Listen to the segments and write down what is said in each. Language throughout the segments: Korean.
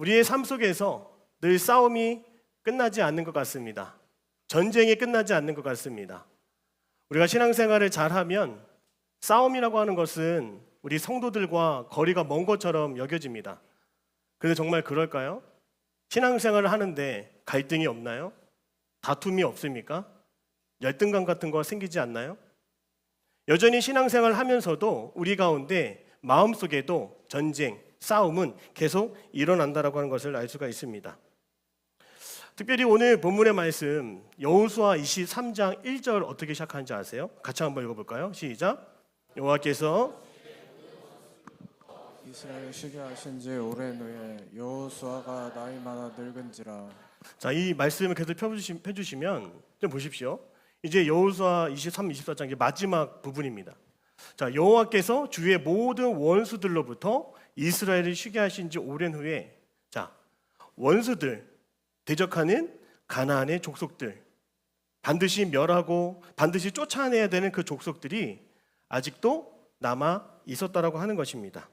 우리의 삶 속에서 늘 싸움이 끝나지 않는 것 같습니다. 전쟁이 끝나지 않는 것 같습니다. 우리가 신앙생활을 잘하면 싸움이라고 하는 것은 우리 성도들과 거리가 먼 것처럼 여겨집니다. 그런데 정말 그럴까요? 신앙생활을 하는데 갈등이 없나요? 다툼이 없습니까? 열등감 같은 거 생기지 않나요? 여전히 신앙생활을 하면서도 우리 가운데 마음속에도 전쟁, 싸움은 계속 일어난다라고 하는 것을 알 수가 있습니다. 특별히 오늘 본문의 말씀 여호수아 23장 1절 어떻게 시작하는지 아세요? 같이 한번 읽어볼까요? 시작. 여호와께서 이스라엘 쉬게 하신 지 오랜 후에 여호수아가 나이 많아 늙은지라. 자, 이 말씀을 계속 펴주시면 좀 보십시오. 이제 여호수아 23, 24장 이제 마지막 부분입니다. 자, 여호와께서 주의 모든 원수들로부터 이스라엘을 쉬게 하신 지 오랜 후에, 자, 원수들, 대적하는 가나안의 족속들, 반드시 멸하고 반드시 쫓아내야 되는 그 족속들이 아직도 남아 있었다라고 하는 것입니다.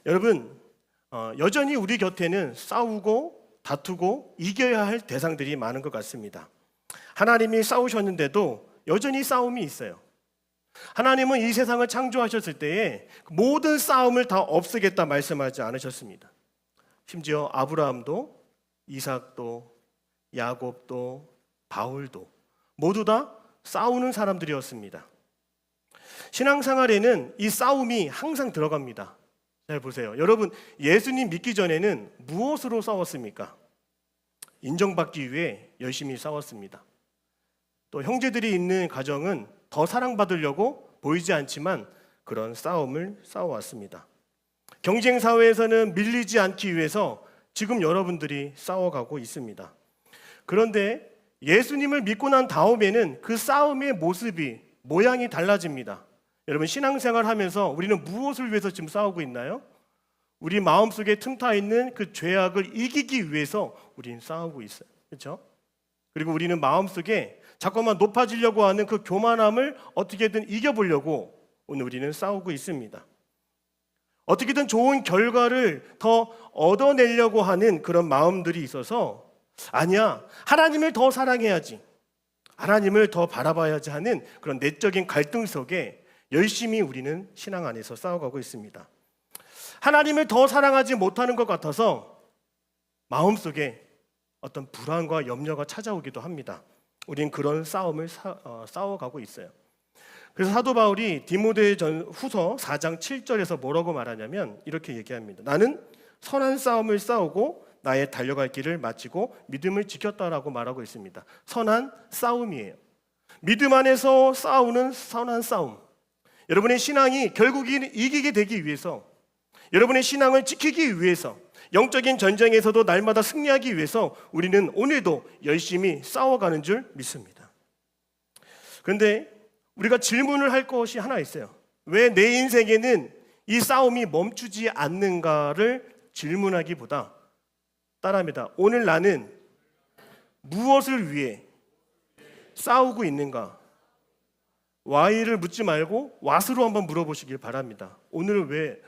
여러분, 여전히 우리 곁에는 싸우고 다투고 이겨야 할 대상들이 많은 것 같습니다. 하나님이 싸우셨는데도 여전히 싸움이 있어요. 하나님은 이 세상을 창조하셨을 때에 모든 싸움을 다 없애겠다 말씀하지 않으셨습니다. 심지어 아브라함도 이삭도 야곱도 바울도 모두 다 싸우는 사람들이었습니다. 신앙생활에는 이 싸움이 항상 들어갑니다. 잘 보세요. 여러분, 예수님 믿기 전에는 무엇으로 싸웠습니까? 인정받기 위해 열심히 싸웠습니다. 또 형제들이 있는 가정은 더 사랑받으려고 보이지 않지만 그런 싸움을 싸워왔습니다. 경쟁 사회에서는 밀리지 않기 위해서 지금 여러분들이 싸워가고 있습니다. 그런데 예수님을 믿고 난 다음에는 그 싸움의 모습이 모양이 달라집니다. 여러분, 신앙생활 하면서 우리는 무엇을 위해서 지금 싸우고 있나요? 우리 마음속에 틈타 있는 그 죄악을 이기기 위해서 우리는 싸우고 있어요. 그렇죠? 그리고 우리는 마음속에 자꾸만 높아지려고 하는 그 교만함을 어떻게든 이겨보려고 오늘 우리는 싸우고 있습니다. 어떻게든 좋은 결과를 더 얻어내려고 하는 그런 마음들이 있어서, 아니야, 하나님을 더 사랑해야지, 하나님을 더 바라봐야지 하는 그런 내적인 갈등 속에 열심히 우리는 신앙 안에서 싸워가고 있습니다. 하나님을 더 사랑하지 못하는 것 같아서 마음속에 어떤 불안과 염려가 찾아오기도 합니다. 우린 그런 싸움을 싸워가고 있어요. 그래서 사도 바울이 디모데후서 4장 7절에서 뭐라고 말하냐면 이렇게 얘기합니다. 나는 선한 싸움을 싸우고 나의 달려갈 길을 마치고 믿음을 지켰다라고 말하고 있습니다. 선한 싸움이에요. 믿음 안에서 싸우는 선한 싸움. 여러분의 신앙이 결국 이기게 되기 위해서, 여러분의 신앙을 지키기 위해서, 영적인 전쟁에서도 날마다 승리하기 위해서 우리는 오늘도 열심히 싸워가는 줄 믿습니다. 그런데 우리가 질문을 할 것이 하나 있어요. 왜 내 인생에는 이 싸움이 멈추지 않는가를 질문하기보다 따라합니다. 오늘 나는 무엇을 위해 싸우고 있는가? Why를 묻지 말고 What으로 한번 물어보시길 바랍니다. 오늘 왜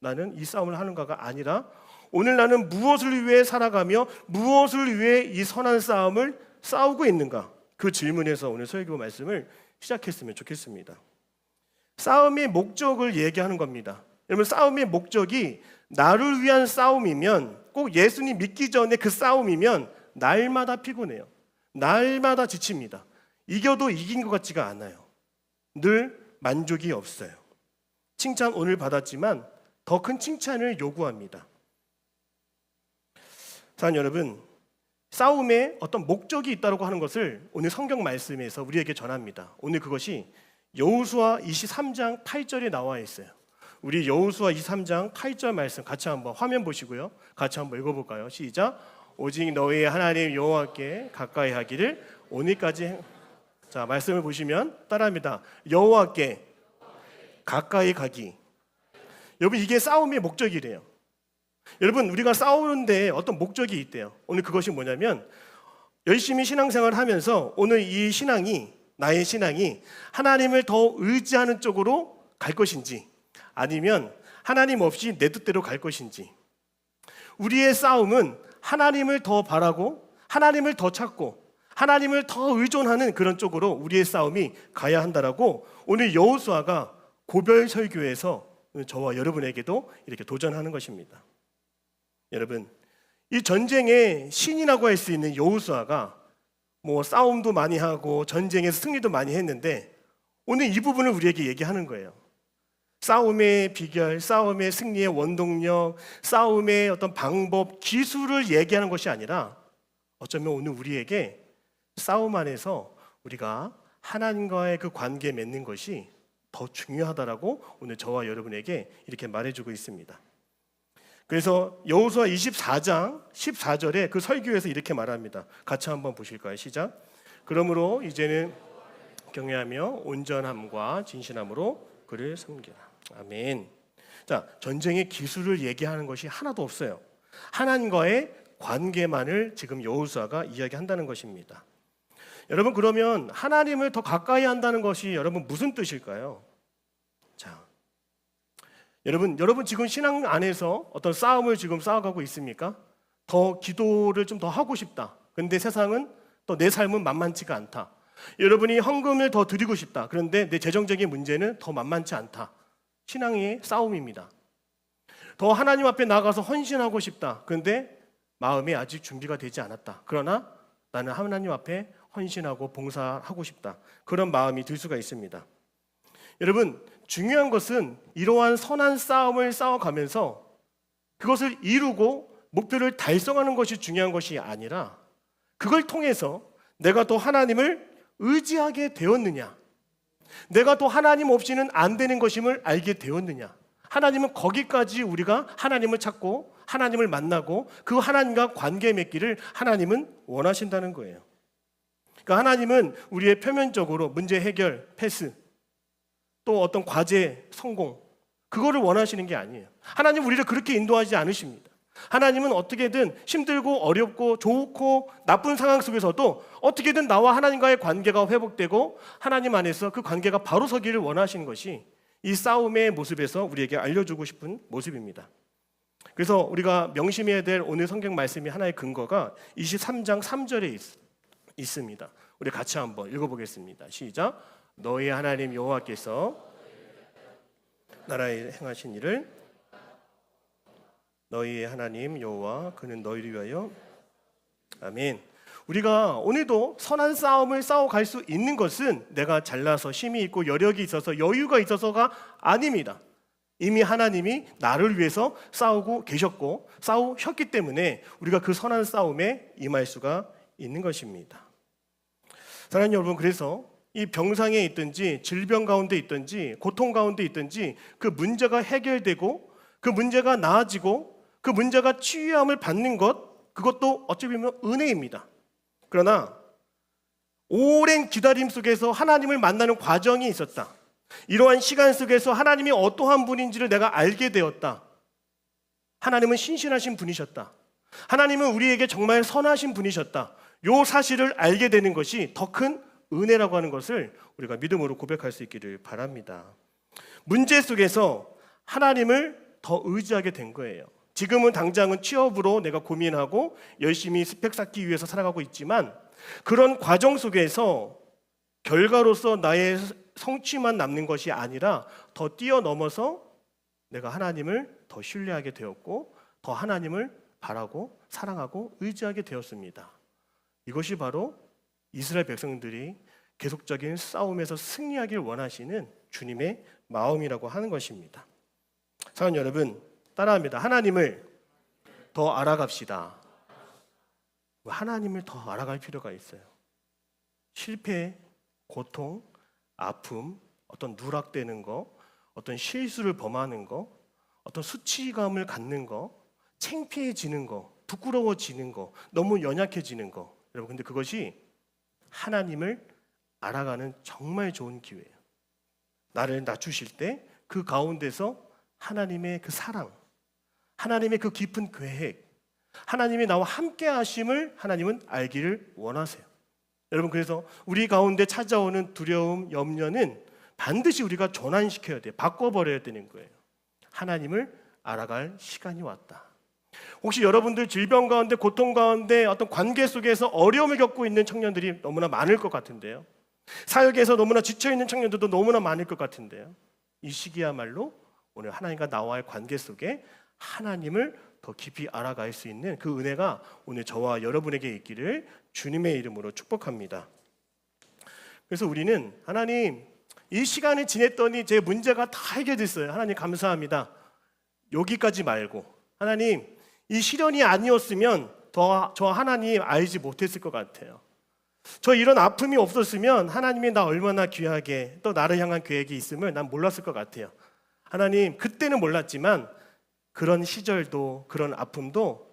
나는 이 싸움을 하는가가 아니라 오늘 나는 무엇을 위해 살아가며 무엇을 위해 이 선한 싸움을 싸우고 있는가? 그 질문에서 오늘 설교 말씀을 시작했으면 좋겠습니다. 싸움의 목적을 얘기하는 겁니다. 여러분, 싸움의 목적이 나를 위한 싸움이면, 꼭 예수님 믿기 전에 그 싸움이면 날마다 피곤해요. 날마다 지칩니다. 이겨도 이긴 것 같지가 않아요. 늘 만족이 없어요. 칭찬 오늘 받았지만 더 큰 칭찬을 요구합니다. 사랑하는 여러분, 싸움에 어떤 목적이 있다고 하는 것을 오늘 성경 말씀에서 우리에게 전합니다. 오늘 그것이 여호수아 23장 8절에 나와 있어요. 우리 여호수아 23장 8절 말씀 같이 한번 화면 보시고요. 같이 한번 읽어볼까요? 시작. 오직 너희의 하나님 여호와께 가까이 하기를 오늘까지 자, 말씀을 보시면 따라합니다. 여호와께 가까이 가기. 여러분, 이게 싸움의 목적이래요. 여러분, 우리가 싸우는데 어떤 목적이 있대요. 오늘 그것이 뭐냐면 열심히 신앙생활을 하면서 오늘 이 신앙이, 나의 신앙이 하나님을 더 의지하는 쪽으로 갈 것인지 아니면 하나님 없이 내 뜻대로 갈 것인지, 우리의 싸움은 하나님을 더 바라고 하나님을 더 찾고 하나님을 더 의존하는 그런 쪽으로 우리의 싸움이 가야 한다라고 오늘 여호수아가 고별 설교에서 저와 여러분에게도 이렇게 도전하는 것입니다. 여러분, 이 전쟁의 신이라고 할 수 있는 여호수아가 싸움도 많이 하고 전쟁에서 승리도 많이 했는데 오늘 이 부분을 우리에게 얘기하는 거예요. 싸움의 비결, 싸움의 승리의 원동력, 싸움의 어떤 방법, 기술을 얘기하는 것이 아니라 어쩌면 오늘 우리에게 싸움 안에서 우리가 하나님과의 그 관계 맺는 것이 더 중요하다라고 오늘 저와 여러분에게 이렇게 말해주고 있습니다. 그래서 여호수아 24장 14절에 그 설교에서 이렇게 말합니다. 같이 한번 보실까요? 시작. 그러므로 이제는 경외하며 온전함과 진실함으로 그를 섬기라. 아멘. 자, 전쟁의 기술을 얘기하는 것이 하나도 없어요. 하나님과의 관계만을 지금 여호수아가 이야기한다는 것입니다. 여러분, 그러면 하나님을 더 가까이 한다는 것이 여러분 무슨 뜻일까요? 자, 여러분 지금 신앙 안에서 어떤 싸움을 지금 싸워가고 있습니까? 더 기도를 좀 더 하고 싶다. 근데 세상은 또 내 삶은 만만치가 않다. 여러분이 헌금을 더 드리고 싶다. 그런데 내 재정적인 문제는 더 만만치 않다. 신앙의 싸움입니다. 더 하나님 앞에 나가서 헌신하고 싶다. 그런데 마음이 아직 준비가 되지 않았다. 그러나 나는 하나님 앞에 헌신하고 봉사하고 싶다. 그런 마음이 들 수가 있습니다. 여러분, 중요한 것은 이러한 선한 싸움을 싸워가면서 그것을 이루고 목표를 달성하는 것이 중요한 것이 아니라 그걸 통해서 내가 또 하나님을 의지하게 되었느냐, 내가 또 하나님 없이는 안 되는 것임을 알게 되었느냐. 하나님은 거기까지 우리가 하나님을 찾고 하나님을 만나고 그 하나님과 관계 맺기를 하나님은 원하신다는 거예요. 그러니까 하나님은 우리의 표면적으로 문제 해결, 패스, 또 어떤 과제 성공, 그거를 원하시는 게 아니에요. 하나님 우리를 그렇게 인도하지 않으십니다. 하나님은 어떻게든 힘들고 어렵고 좋고 나쁜 상황 속에서도 어떻게든 나와 하나님과의 관계가 회복되고 하나님 안에서 그 관계가 바로 서기를 원하시는 것이 이 싸움의 모습에서 우리에게 알려주고 싶은 모습입니다. 그래서 우리가 명심해야 될 오늘 성경 말씀이 하나의 근거가 23장 3절에 있습니다. 우리 같이 한번 읽어보겠습니다. 시작. 너희 하나님 여호와께서 나라에 행하신 일을 너희의 하나님 여호와 그는 너희를 위하여. 아멘. 우리가 오늘도 선한 싸움을 싸워갈 수 있는 것은 내가 잘나서 힘이 있고 여력이 있어서 여유가 있어서가 아닙니다. 이미 하나님이 나를 위해서 싸우고 계셨고 싸우셨기 때문에 우리가 그 선한 싸움에 임할 수가 있는 것입니다. 사랑하는 여러분, 그래서 이 병상에 있든지 질병 가운데 있든지 고통 가운데 있든지 그 문제가 해결되고 그 문제가 나아지고 그 문제가 치유함을 받는 것, 그것도 어찌 보면 은혜입니다. 그러나 오랜 기다림 속에서 하나님을 만나는 과정이 있었다. 이러한 시간 속에서 하나님이 어떠한 분인지를 내가 알게 되었다. 하나님은 신실하신 분이셨다. 하나님은 우리에게 정말 선하신 분이셨다. 이 사실을 알게 되는 것이 더 큰 은혜라고 하는 것을 우리가 믿음으로 고백할 수 있기를 바랍니다. 문제 속에서 하나님을 더 의지하게 된 거예요. 지금은 당장은 취업으로 내가 고민하고 열심히 스펙 쌓기 위해서 살아가고 있지만 그런 과정 속에서 결과로서 나의 성취만 남는 것이 아니라 더 뛰어넘어서 내가 하나님을 더 신뢰하게 되었고 더 하나님을 바라고 사랑하고 의지하게 되었습니다. 이것이 바로 이스라엘 백성들이 계속적인 싸움에서 승리하길 원하시는 주님의 마음이라고 하는 것입니다. 사랑하는 여러분, 따라합니다. 하나님을 더 알아갑시다. 하나님을 더 알아갈 필요가 있어요. 실패, 고통, 아픔, 어떤 누락되는 거, 어떤 실수를 범하는 거, 어떤 수치감을 갖는 거, 창피해지는 거, 부끄러워지는 거, 너무 연약해지는 거. 여러분, 근데 그것이 하나님을 알아가는 정말 좋은 기회예요. 나를 낮추실 때 그 가운데서 하나님의 그 사랑, 하나님의 그 깊은 계획, 하나님이 나와 함께 하심을 하나님은 알기를 원하세요. 여러분, 그래서 우리 가운데 찾아오는 두려움, 염려는 반드시 우리가 전환시켜야 돼요. 바꿔버려야 되는 거예요. 하나님을 알아갈 시간이 왔다. 혹시 여러분들 질병 가운데, 고통 가운데, 어떤 관계 속에서 어려움을 겪고 있는 청년들이 너무나 많을 것 같은데요. 사역에서 너무나 지쳐있는 청년들도 너무나 많을 것 같은데요. 이 시기야말로 오늘 하나님과 나와의 관계 속에 하나님을 더 깊이 알아갈 수 있는 그 은혜가 오늘 저와 여러분에게 있기를 주님의 이름으로 축복합니다. 그래서 우리는 하나님, 이 시간을 지냈더니 제 문제가 다 해결됐어요. 하나님 감사합니다. 여기까지 말고 하나님, 이 시련이 아니었으면 저 하나님 알지 못했을 것 같아요. 저 이런 아픔이 없었으면 하나님이 나 얼마나 귀하게 또 나를 향한 계획이 있음을 난 몰랐을 것 같아요. 하나님, 그때는 몰랐지만 그런 시절도 그런 아픔도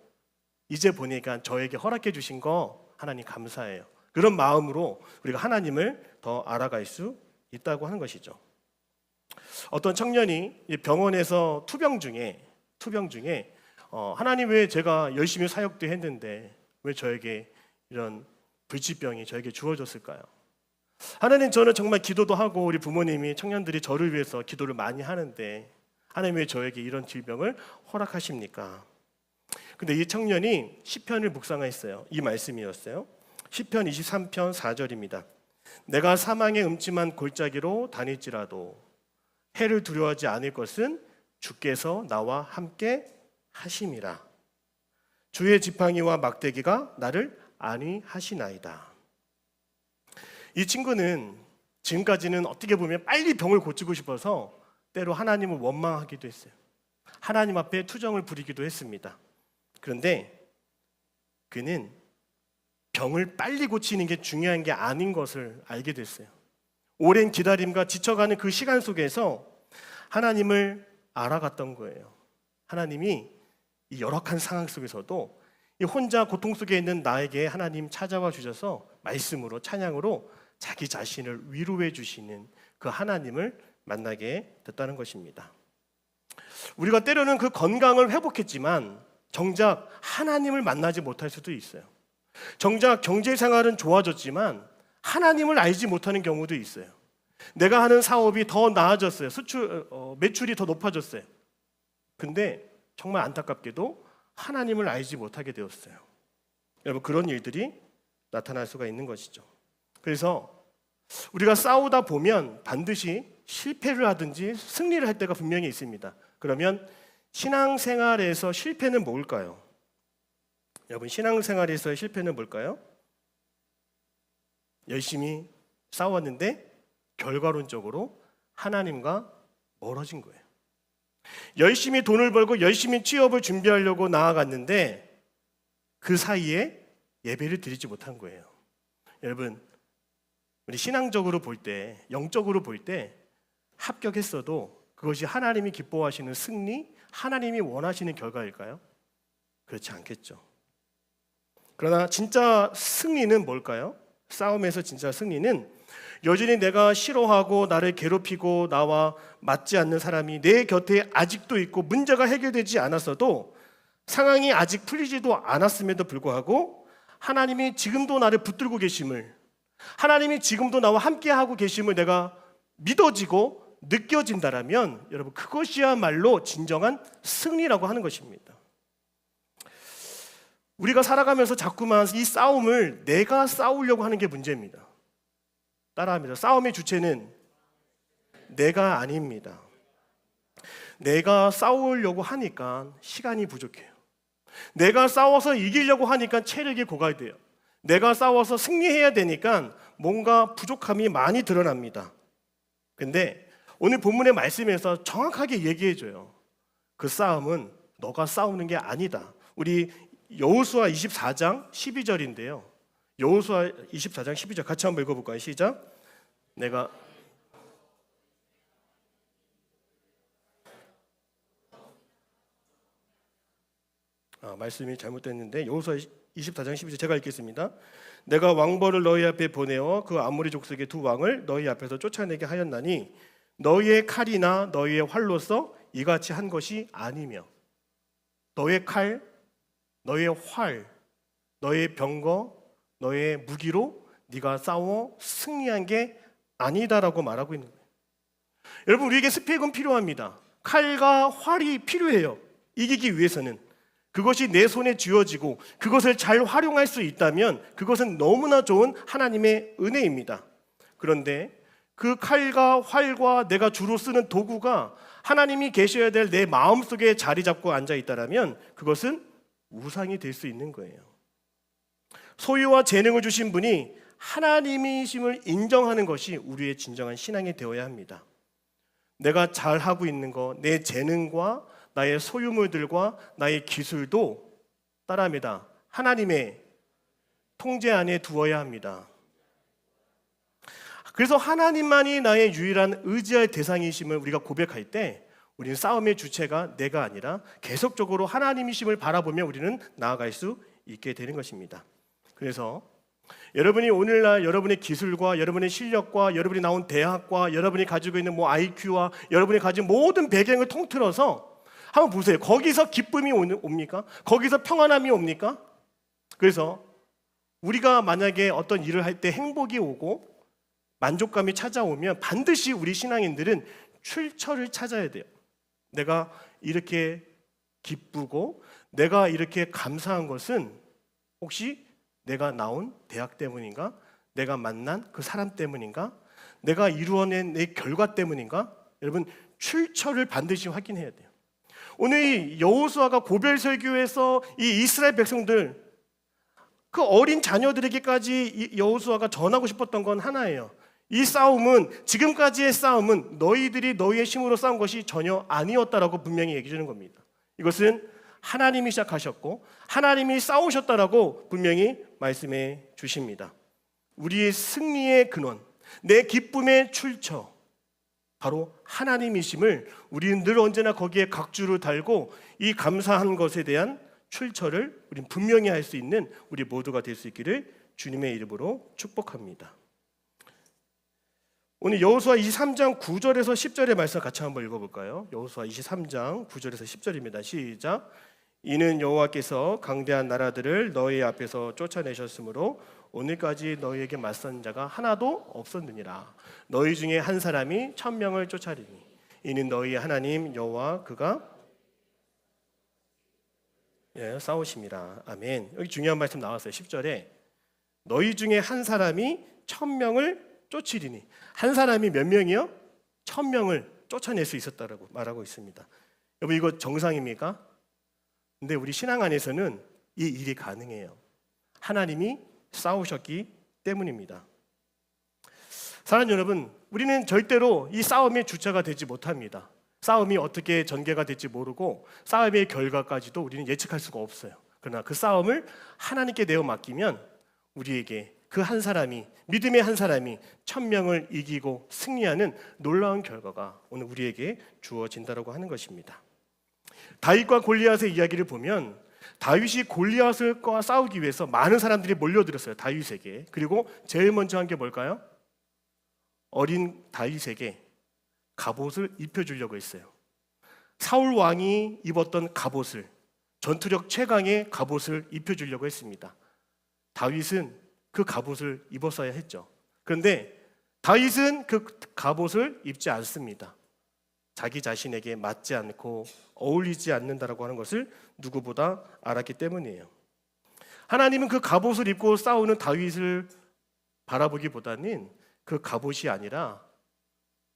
이제 보니까 저에게 허락해 주신 거 하나님 감사해요. 그런 마음으로 우리가 하나님을 더 알아갈 수 있다고 하는 것이죠. 어떤 청년이 병원에서 투병 중에 하나님, 왜 제가 열심히 사역도 했는데 왜 저에게 이런 불치병이 저에게 주어졌을까요? 하나님, 저는 정말 기도도 하고 우리 부모님이, 청년들이 저를 위해서 기도를 많이 하는데 하나님, 왜 저에게 이런 질병을 허락하십니까? 근데 이 청년이 시편을 묵상했어요. 이 말씀이었어요. 시편 23편 4절입니다. 내가 사망의 음침한 골짜기로 다닐지라도 해를 두려워하지 않을 것은 주께서 나와 함께 하심이라. 주의 지팡이와 막대기가 나를 안위하시나이다. 이 친구는 지금까지는 어떻게 보면 빨리 병을 고치고 싶어서 때로 하나님을 원망하기도 했어요. 하나님 앞에 투정을 부리기도 했습니다. 그런데 그는 병을 빨리 고치는 게 중요한 게 아닌 것을 알게 됐어요. 오랜 기다림과 지쳐가는 그 시간 속에서 하나님을 알아갔던 거예요. 하나님이 이 열악한 상황 속에서도 이 혼자 고통 속에 있는 나에게 하나님 찾아와 주셔서 말씀으로, 찬양으로 자기 자신을 위로해 주시는 그 하나님을 만나게 됐다는 것입니다. 우리가 때로는 그 건강을 회복했지만 정작 하나님을 만나지 못할 수도 있어요. 정작 경제 생활은 좋아졌지만 하나님을 알지 못하는 경우도 있어요. 내가 하는 사업이 더 나아졌어요. 매출이 더 높아졌어요. 근데 정말 안타깝게도 하나님을 알지 못하게 되었어요. 여러분, 그런 일들이 나타날 수가 있는 것이죠. 그래서 우리가 싸우다 보면 반드시 실패를 하든지 승리를 할 때가 분명히 있습니다. 그러면 신앙생활에서 실패는 뭘까요? 여러분, 신앙생활에서의 실패는 뭘까요? 열심히 싸웠는데 결과론적으로 하나님과 멀어진 거예요. 열심히 돈을 벌고 열심히 취업을 준비하려고 나아갔는데 그 사이에 예배를 드리지 못한 거예요. 여러분, 우리 신앙적으로 볼 때, 영적으로 볼 때 합격했어도 그것이 하나님이 기뻐하시는 승리, 하나님이 원하시는 결과일까요? 그렇지 않겠죠. 그러나 진짜 승리는 뭘까요? 싸움에서 진짜 승리는 여전히 내가 싫어하고 나를 괴롭히고 나와 맞지 않는 사람이 내 곁에 아직도 있고 문제가 해결되지 않았어도, 상황이 아직 풀리지도 않았음에도 불구하고 하나님이 지금도 나를 붙들고 계심을, 하나님이 지금도 나와 함께하고 계심을 내가 믿어지고 느껴진다라면 여러분, 그것이야말로 진정한 승리라고 하는 것입니다. 우리가 살아가면서 자꾸만 이 싸움을 내가 싸우려고 하는 게 문제입니다. 따라합니다. 싸움의 주체는 내가 아닙니다. 내가 싸우려고 하니까 시간이 부족해요. 내가 싸워서 이기려고 하니까 체력이 고갈돼요. 내가 싸워서 승리해야 되니까 뭔가 부족함이 많이 드러납니다. 근데 오늘 본문의 말씀에서 정확하게 얘기해줘요. 그 싸움은 너가 싸우는 게 아니다. 우리 여호수아 24장 12절인데요. 여호수아 24장 12절 같이 한번 읽어볼까요? 시작. 내가 말씀이 잘못됐는데 여호수아 24장 12절 제가 읽겠습니다. 내가 왕벌을 너희 앞에 보내어 그 아모리 족속의 두 왕을 너희 앞에서 쫓아내게 하였나니 너희의 칼이나 너희의 활로서 이같이 한 것이 아니며, 너의 칼, 너의 활, 너의 병거, 너의 무기로 네가 싸워 승리한 게 아니다라고 말하고 있는 거예요. 여러분, 우리에게 스펙은 필요합니다. 칼과 활이 필요해요. 이기기 위해서는. 그것이 내 손에 쥐어지고 그것을 잘 활용할 수 있다면 그것은 너무나 좋은 하나님의 은혜입니다. 그런데 그 칼과 활과 내가 주로 쓰는 도구가 하나님이 계셔야 될 내 마음속에 자리 잡고 앉아 있다라면 그것은 우상이 될 수 있는 거예요. 소유와 재능을 주신 분이 하나님이심을 인정하는 것이 우리의 진정한 신앙이 되어야 합니다. 내가 잘하고 있는 것, 내 재능과 나의 소유물들과 나의 기술도 따라합니다. 하나님의 통제 안에 두어야 합니다. 그래서 하나님만이 나의 유일한 의지할 대상이심을 우리가 고백할 때 우리는 싸움의 주체가 내가 아니라 계속적으로 하나님이심을 바라보며 우리는 나아갈 수 있게 되는 것입니다. 그래서 여러분이 오늘날 여러분의 기술과 여러분의 실력과 여러분이 나온 대학과 여러분이 가지고 있는 IQ와 여러분이 가진 모든 배경을 통틀어서 한번 보세요. 거기서 기쁨이 옵니까? 거기서 평안함이 옵니까? 그래서 우리가 만약에 어떤 일을 할 때 행복이 오고 만족감이 찾아오면 반드시 우리 신앙인들은 출처를 찾아야 돼요. 내가 이렇게 기쁘고 내가 이렇게 감사한 것은 혹시 내가 나온 대학 때문인가? 내가 만난 그 사람 때문인가? 내가 이루어낸 내 결과 때문인가? 여러분, 출처를 반드시 확인해야 돼요. 오늘 이 여호수아가 고벨 설교에서 이 이스라엘 백성들 그 어린 자녀들에게까지 이 여호수아가 전하고 싶었던 건 하나예요. 이 싸움은, 지금까지의 싸움은 너희들이 너희의 힘으로 싸운 것이 전혀 아니었다라고 분명히 얘기해 주는 겁니다. 이것은 하나님이 시작하셨고 하나님이 싸우셨다라고 분명히 말씀해 주십니다. 우리의 승리의 근원, 내 기쁨의 출처, 바로 하나님이심을 우리는 늘 언제나 거기에 각주를 달고 이 감사한 것에 대한 출처를 우리는 분명히 할 수 있는 우리 모두가 될 수 있기를 주님의 이름으로 축복합니다. 오늘 여호수아 23장 9절에서 10절의 말씀 같이 한번 읽어볼까요? 여호수아 23장 9절에서 10절입니다. 시작. 이는 여호와께서 강대한 나라들을 너희 앞에서 쫓아내셨으므로 오늘까지 너희에게 맞선 자가 하나도 없었느니라. 너희 중에 한 사람이 1000명을 쫓아리니 이는 너희 하나님 여호와 그가 싸우심이라. 아멘. 여기 중요한 말씀 나왔어요. 10절에 너희 중에 한 사람이 1000명을 쫓으리니, 한 사람이 몇 명이요? 1000명을 쫓아낼 수 있었다라고 말하고 있습니다. 여러분, 이거 정상입니까? 근데 우리 신앙 안에서는 이 일이 가능해요. 하나님이 싸우셨기 때문입니다. 사랑하는 여러분, 우리는 절대로 이 싸움의 주체가 되지 못합니다. 싸움이 어떻게 전개가 될지 모르고 싸움의 결과까지도 우리는 예측할 수가 없어요. 그러나 그 싸움을 하나님께 내어 맡기면 우리에게 그 한 사람이, 믿음의 한 사람이 1000명을 이기고 승리하는 놀라운 결과가 오늘 우리에게 주어진다고 하는 것입니다. 다윗과 골리앗의 이야기를 보면 다윗이 골리앗과 싸우기 위해서 많은 사람들이 몰려들었어요. 다윗에게. 그리고 제일 먼저 한 게 뭘까요? 어린 다윗에게 갑옷을 입혀주려고 했어요. 사울 왕이 입었던 갑옷을, 전투력 최강의 갑옷을 입혀주려고 했습니다. 다윗은 그 갑옷을 입었어야 했죠. 그런데 다윗은 그 갑옷을 입지 않습니다. 자기 자신에게 맞지 않고 어울리지 않는다라고 하는 것을 누구보다 알았기 때문이에요. 하나님은 그 갑옷을 입고 싸우는 다윗을 바라보기보다는 그 갑옷이 아니라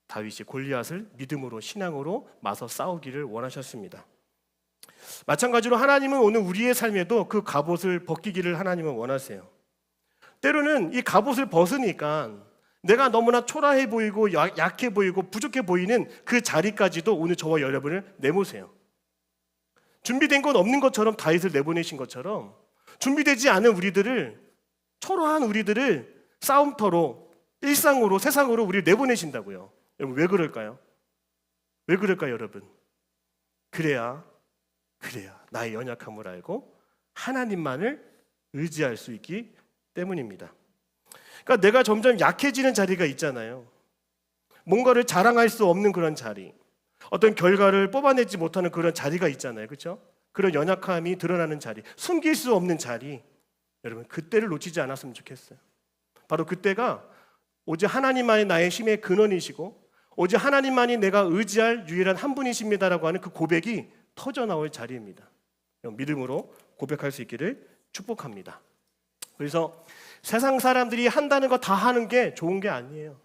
다윗이 골리앗을 믿음으로, 신앙으로 맞서 싸우기를 원하셨습니다. 마찬가지로 하나님은 오늘 우리의 삶에도 그 갑옷을 벗기기를 하나님은 원하세요. 때로는 이 갑옷을 벗으니까 내가 너무나 초라해 보이고 약해 보이고 부족해 보이는 그 자리까지도 오늘 저와 여러분을 내모세요. 준비된 건 없는 것처럼 다윗을 내보내신 것처럼 준비되지 않은 우리들을, 초라한 우리들을 싸움터로, 일상으로, 세상으로 우리를 내보내신다고요. 여러분, 왜 그럴까요? 왜 그럴까요, 여러분? 그래야 나의 연약함을 알고 하나님만을 의지할 수 있기 때문입니다. 그러니까 내가 점점 약해지는 자리가 있잖아요. 뭔가를 자랑할 수 없는 그런 자리, 어떤 결과를 뽑아내지 못하는 그런 자리가 있잖아요. 그렇죠? 그런 연약함이 드러나는 자리, 숨길 수 없는 자리. 여러분, 그때를 놓치지 않았으면 좋겠어요. 바로 그때가 오직 하나님만이 나의 힘의 근원이시고 오직 하나님만이 내가 의지할 유일한 한 분이십니다라고 하는 그 고백이 터져 나올 자리입니다. 믿음으로 고백할 수 있기를 축복합니다. 그래서 세상 사람들이 한다는 거 다 하는 게 좋은 게 아니에요.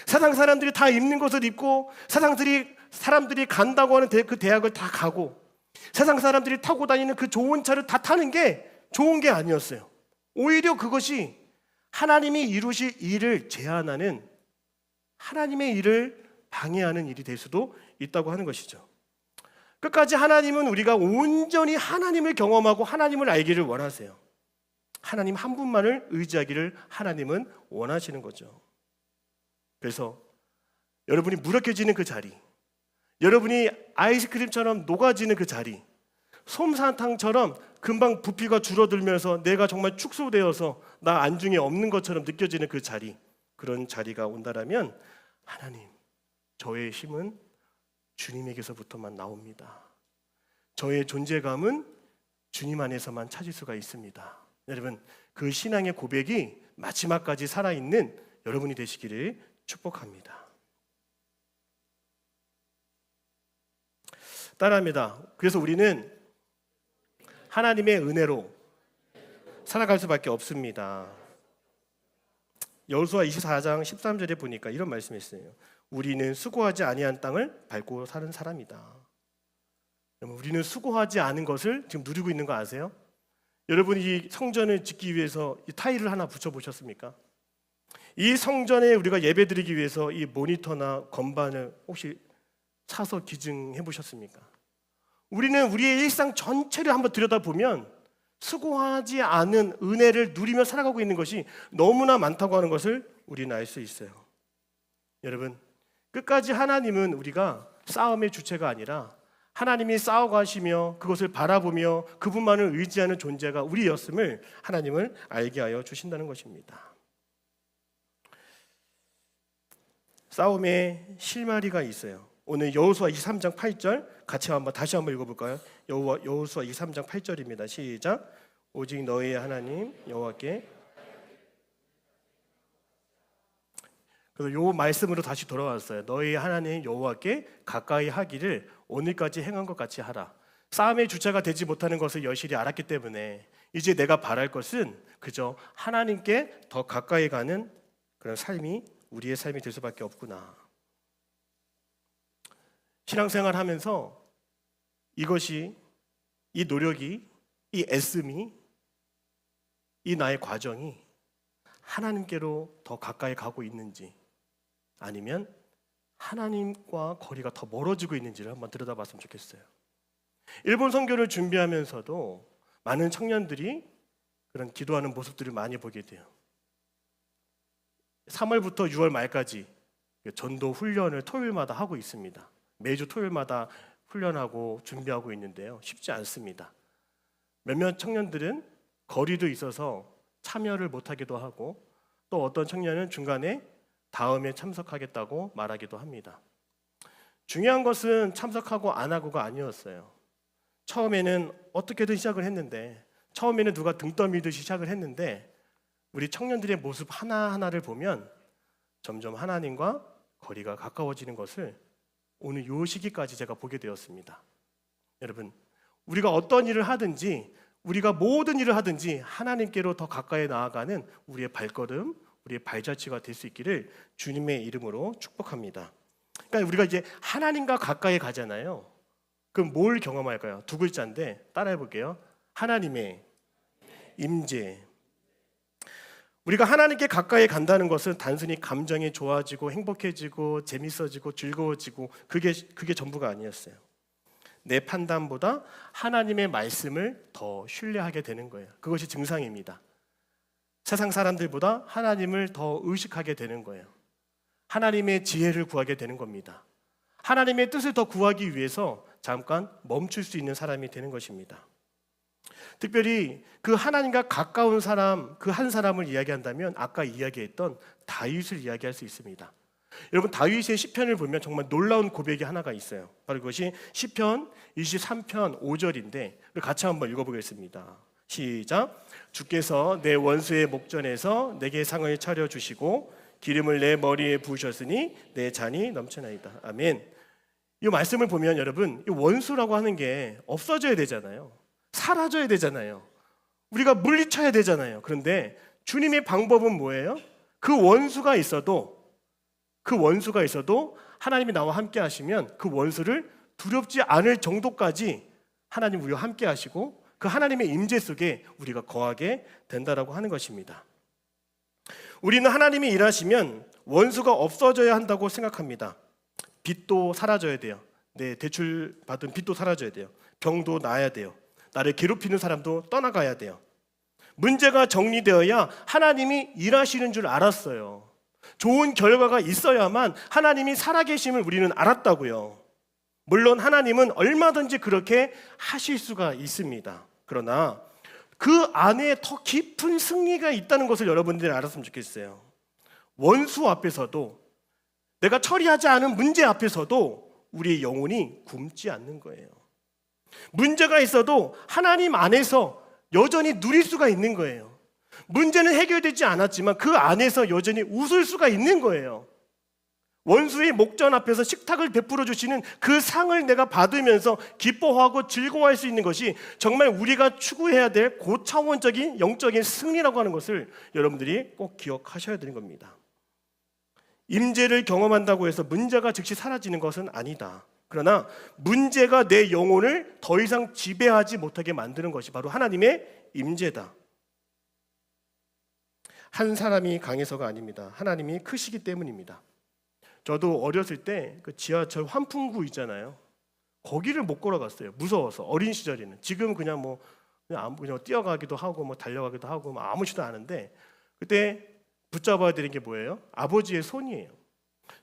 세상 사람들이 다 입는 것을 입고 사람들이 간다고 하는 그 대학을 다 가고 세상 사람들이 타고 다니는 그 좋은 차를 다 타는 게 좋은 게 아니었어요. 오히려 그것이 하나님이 이루실 일을 제한하는, 하나님의 일을 방해하는 일이 될 수도 있다고 하는 것이죠. 끝까지 하나님은 우리가 온전히 하나님을 경험하고 하나님을 알기를 원하세요. 하나님 한 분만을 의지하기를 하나님은 원하시는 거죠. 그래서 여러분이 무력해지는 그 자리, 여러분이 아이스크림처럼 녹아지는 그 자리, 솜사탕처럼 금방 부피가 줄어들면서 내가 정말 축소되어서 나 안중에 없는 것처럼 느껴지는 그 자리, 그런 자리가 온다라면 하나님, 저의 힘은 주님에게서부터만 나옵니다. 저의 존재감은 주님 안에서만 찾을 수가 있습니다. 여러분, 그 신앙의 고백이 마지막까지 살아있는 여러분이 되시기를 축복합니다. 따라합니다. 그래서 우리는 하나님의 은혜로 살아갈 수밖에 없습니다. 여호수아 24장 13절에 보니까 이런 말씀이 있어요. 우리는 수고하지 아니한 땅을 밟고 사는 사람이다. 여러분, 우리는 수고하지 않은 것을 지금 누리고 있는 거 아세요? 여러분이 이 성전을 짓기 위해서 이 타일을 하나 붙여보셨습니까? 이 성전에 우리가 예배드리기 위해서 이 모니터나 건반을 혹시 사서 기증해 보셨습니까? 우리는 우리의 일상 전체를 한번 들여다보면 수고하지 않은 은혜를 누리며 살아가고 있는 것이 너무나 많다고 하는 것을 우리는 알 수 있어요. 여러분, 끝까지 하나님은 우리가 싸움의 주체가 아니라 하나님이 싸워가시며 그것을 바라보며 그분만을 의지하는 존재가 우리였음을 하나님을 알게 하여 주신다는 것입니다. 싸움에 실마리가 있어요. 오늘 여호수아 23장 8절 같이 다시 한번 읽어볼까요? 여호수아 23장 8절입니다. 시작. 오직 너희의 하나님 여호와께. 그래서 요 말씀으로 다시 돌아왔어요. 너희 하나님 여호와께 가까이 하기를 오늘까지 행한 것 같이 하라. 싸움의 주체가 되지 못하는 것을 여실히 알았기 때문에 이제 내가 바랄 것은 그저 하나님께 더 가까이 가는 그런 삶이 우리의 삶이 될 수밖에 없구나. 신앙생활 하면서 이것이, 이 노력이, 이 애씀이, 이 나의 과정이 하나님께로 더 가까이 가고 있는지 아니면 하나님과 거리가 더 멀어지고 있는지를 한번 들여다봤으면 좋겠어요. 일본 선교를 준비하면서도 많은 청년들이 그런 기도하는 모습들을 많이 보게 돼요. 3월부터 6월 말까지 전도 훈련을 토요일마다 하고 있습니다. 매주 토요일마다 훈련하고 준비하고 있는데요. 쉽지 않습니다. 몇몇 청년들은 거리도 있어서 참여를 못하기도 하고 또 어떤 청년은 중간에 다음에 참석하겠다고 말하기도 합니다. 중요한 것은 참석하고 안 하고가 아니었어요. 처음에는 어떻게든 시작을 했는데, 처음에는 누가 등 떠밀듯이 시작을 했는데 우리 청년들의 모습 하나하나를 보면 점점 하나님과 거리가 가까워지는 것을 오늘 이 시기까지 제가 보게 되었습니다. 여러분, 우리가 어떤 일을 하든지, 우리가 모든 일을 하든지 하나님께로 더 가까이 나아가는 우리의 발걸음, 우리의 발자취가 될 수 있기를 주님의 이름으로 축복합니다. 그러니까 우리가 이제 하나님과 가까이 가잖아요. 그럼 뭘 경험할까요? 두 글자인데 따라해 볼게요. 하나님의 임재. 우리가 하나님께 가까이 간다는 것은 단순히 감정이 좋아지고 행복해지고 재밌어지고 즐거워지고 그게 전부가 아니었어요. 내 판단보다 하나님의 말씀을 더 신뢰하게 되는 거예요. 그것이 증상입니다. 세상 사람들보다 하나님을 더 의식하게 되는 거예요. 하나님의 지혜를 구하게 되는 겁니다. 하나님의 뜻을 더 구하기 위해서 잠깐 멈출 수 있는 사람이 되는 것입니다. 특별히 그 하나님과 가까운 사람, 그 한 사람을 이야기한다면 아까 이야기했던 다윗을 이야기할 수 있습니다. 여러분, 다윗의 시편을 보면 정말 놀라운 고백이 하나가 있어요. 바로 그것이 시편 23편 5절인데 같이 한번 읽어보겠습니다. 시작. 주께서 내 원수의 목전에서 내게 상을 차려주시고 기름을 내 머리에 부으셨으니 내 잔이 넘쳐나이다. 아멘. 이 말씀을 보면 여러분, 이 원수라고 하는 게 없어져야 되잖아요. 사라져야 되잖아요. 우리가 물리쳐야 되잖아요. 그런데 주님의 방법은 뭐예요? 그 원수가 있어도 하나님이 나와 함께 하시면 그 원수를 두렵지 않을 정도까지 하나님 우리와 함께 하시고 그 하나님의 임재 속에 우리가 거하게 된다라고 하는 것입니다. 우리는 하나님이 일하시면 원수가 없어져야 한다고 생각합니다. 빚도 사라져야 돼요. 내 대출 받은 빚도 사라져야 돼요. 병도 나아야 돼요. 나를 괴롭히는 사람도 떠나가야 돼요. 문제가 정리되어야 하나님이 일하시는 줄 알았어요. 좋은 결과가 있어야만 하나님이 살아계심을 우리는 알았다고요. 물론 하나님은 얼마든지 그렇게 하실 수가 있습니다. 그러나 그 안에 더 깊은 승리가 있다는 것을 여러분들이 알았으면 좋겠어요. 원수 앞에서도, 내가 처리하지 않은 문제 앞에서도 우리의 영혼이 굶지 않는 거예요. 문제가 있어도 하나님 안에서 여전히 누릴 수가 있는 거예요. 문제는 해결되지 않았지만 그 안에서 여전히 웃을 수가 있는 거예요. 원수의 목전 앞에서 식탁을 베풀어 주시는 그 상을 내가 받으면서 기뻐하고 즐거워할 수 있는 것이 정말 우리가 추구해야 될 고차원적인 영적인 승리라고 하는 것을 여러분들이 꼭 기억하셔야 되는 겁니다. 임재를 경험한다고 해서 문제가 즉시 사라지는 것은 아니다. 그러나 문제가 내 영혼을 더 이상 지배하지 못하게 만드는 것이 바로 하나님의 임재다. 한 사람이 강해서가 아닙니다. 하나님이 크시기 때문입니다. 저도 어렸을 때 그 지하철 환풍구 있잖아요. 거기를 못 걸어갔어요. 무서워서. 어린 시절에는. 지금 그냥 그냥 뛰어가기도 하고 달려가기도 하고 아무렇지도 않은데, 그때 붙잡아야 되는 게 뭐예요? 아버지의 손이에요.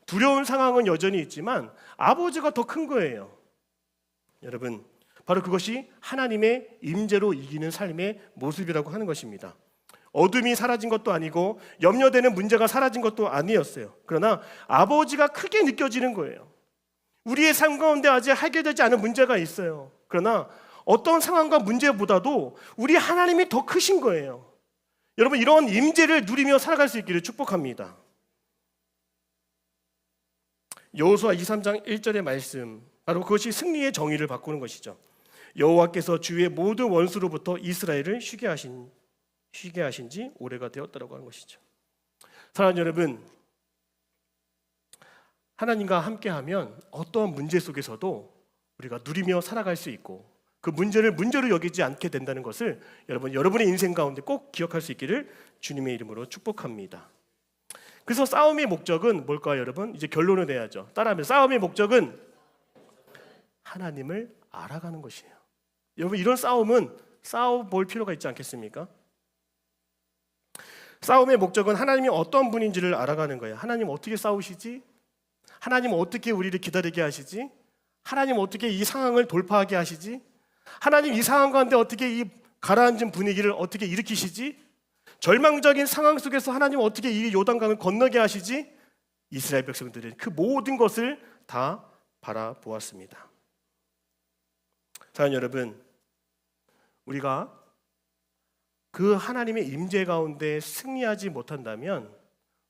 두려운 상황은 여전히 있지만 아버지가 더 큰 거예요. 여러분, 바로 그것이 하나님의 임재로 이기는 삶의 모습이라고 하는 것입니다. 어둠이 사라진 것도 아니고 염려되는 문제가 사라진 것도 아니었어요. 그러나 아버지가 크게 느껴지는 거예요. 우리의 삶 가운데 아직 해결되지 않은 문제가 있어요. 그러나 어떤 상황과 문제보다도 우리 하나님이 더 크신 거예요. 여러분, 이런 임재를 누리며 살아갈 수 있기를 축복합니다. 여호수아 23장 1절의 말씀, 바로 그것이 승리의 정의를 바꾸는 것이죠. 여호와께서 주의 모든 원수로부터 이스라엘을 쉬게 하신 지 오래가 되었다라고 하는 것이죠. 사랑하는 여러분, 하나님과 함께하면 어떠한 문제 속에서도 우리가 누리며 살아갈 수 있고 그 문제를 문제로 여기지 않게 된다는 것을 여러분의 인생 가운데 꼭 기억할 수 있기를 주님의 이름으로 축복합니다. 그래서 싸움의 목적은 뭘까요, 여러분? 이제 결론을 내야죠. 따라하면 싸움의 목적은 하나님을 알아가는 것이에요. 여러분, 이런 싸움은 싸워볼 필요가 있지 않겠습니까? 싸움의 목적은 하나님이 어떤 분인지를 알아가는 거예요. 하나님 어떻게 싸우시지? 하나님 어떻게 우리를 기다리게 하시지? 하나님 어떻게 이 상황을 돌파하게 하시지? 하나님 이 상황 가운데 어떻게 이 가라앉은 분위기를 어떻게 일으키시지? 절망적인 상황 속에서 하나님 어떻게 이 요단강을 건너게 하시지? 이스라엘 백성들은 그 모든 것을 다 바라보았습니다. 사랑하는 여러분, 우리가 그 하나님의 임재 가운데 승리하지 못한다면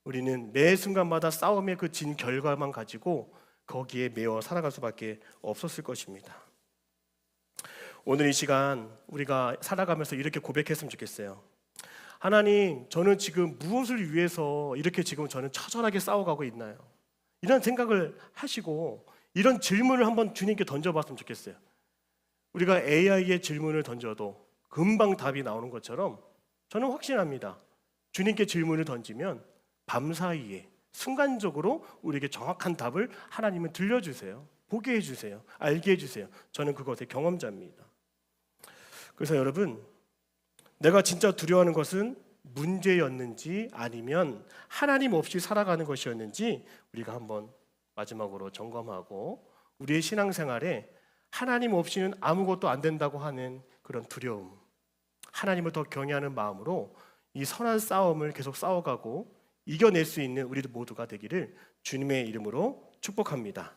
우리는 매 순간마다 싸움의 그 진 결과만 가지고 거기에 매어 살아갈 수밖에 없었을 것입니다. 오늘 이 시간 우리가 살아가면서 이렇게 고백했으면 좋겠어요. 하나님, 저는 지금 무엇을 위해서 이렇게 지금 저는 처절하게 싸워가고 있나요? 이런 생각을 하시고 이런 질문을 한번 주님께 던져봤으면 좋겠어요. 우리가 AI의 질문을 던져도 금방 답이 나오는 것처럼 저는 확신합니다. 주님께 질문을 던지면 밤사이에 순간적으로 우리에게 정확한 답을 하나님은 들려주세요. 보게 해주세요. 알게 해주세요. 저는 그것의 경험자입니다. 그래서 여러분, 내가 진짜 두려워하는 것은 문제였는지 아니면 하나님 없이 살아가는 것이었는지 우리가 한번 마지막으로 점검하고 우리의 신앙생활에 하나님 없이는 아무것도 안 된다고 하는 그런 두려움, 하나님을 더 경외하는 마음으로 이 선한 싸움을 계속 싸워가고 이겨낼 수 있는 우리들 모두가 되기를 주님의 이름으로 축복합니다.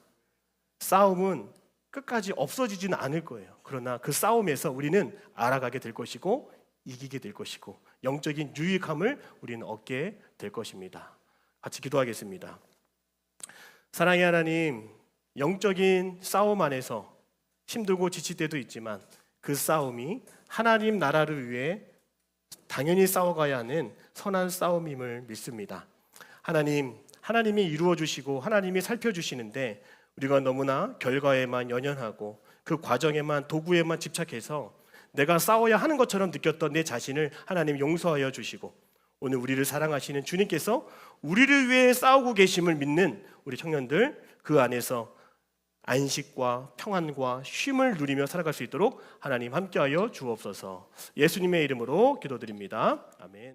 싸움은 끝까지 없어지지는 않을 거예요. 그러나 그 싸움에서 우리는 알아가게 될 것이고 이기게 될 것이고 영적인 유익함을 우리는 얻게 될 것입니다. 같이 기도하겠습니다. 사랑의 하나님, 영적인 싸움 안에서 힘들고 지칠 때도 있지만 그 싸움이 하나님 나라를 위해 당연히 싸워가야 하는 선한 싸움임을 믿습니다. 하나님이 이루어 주시고 하나님이 살펴 주시는데 우리가 너무나 결과에만 연연하고 그 과정에만 도구에만 집착해서 내가 싸워야 하는 것처럼 느꼈던 내 자신을 하나님 용서하여 주시고 오늘 우리를 사랑하시는 주님께서 우리를 위해 싸우고 계심을 믿는 우리 청년들 그 안에서 안식과 평안과 쉼을 누리며 살아갈 수 있도록 하나님 함께하여 주옵소서. 예수님의 이름으로 기도드립니다. 아멘.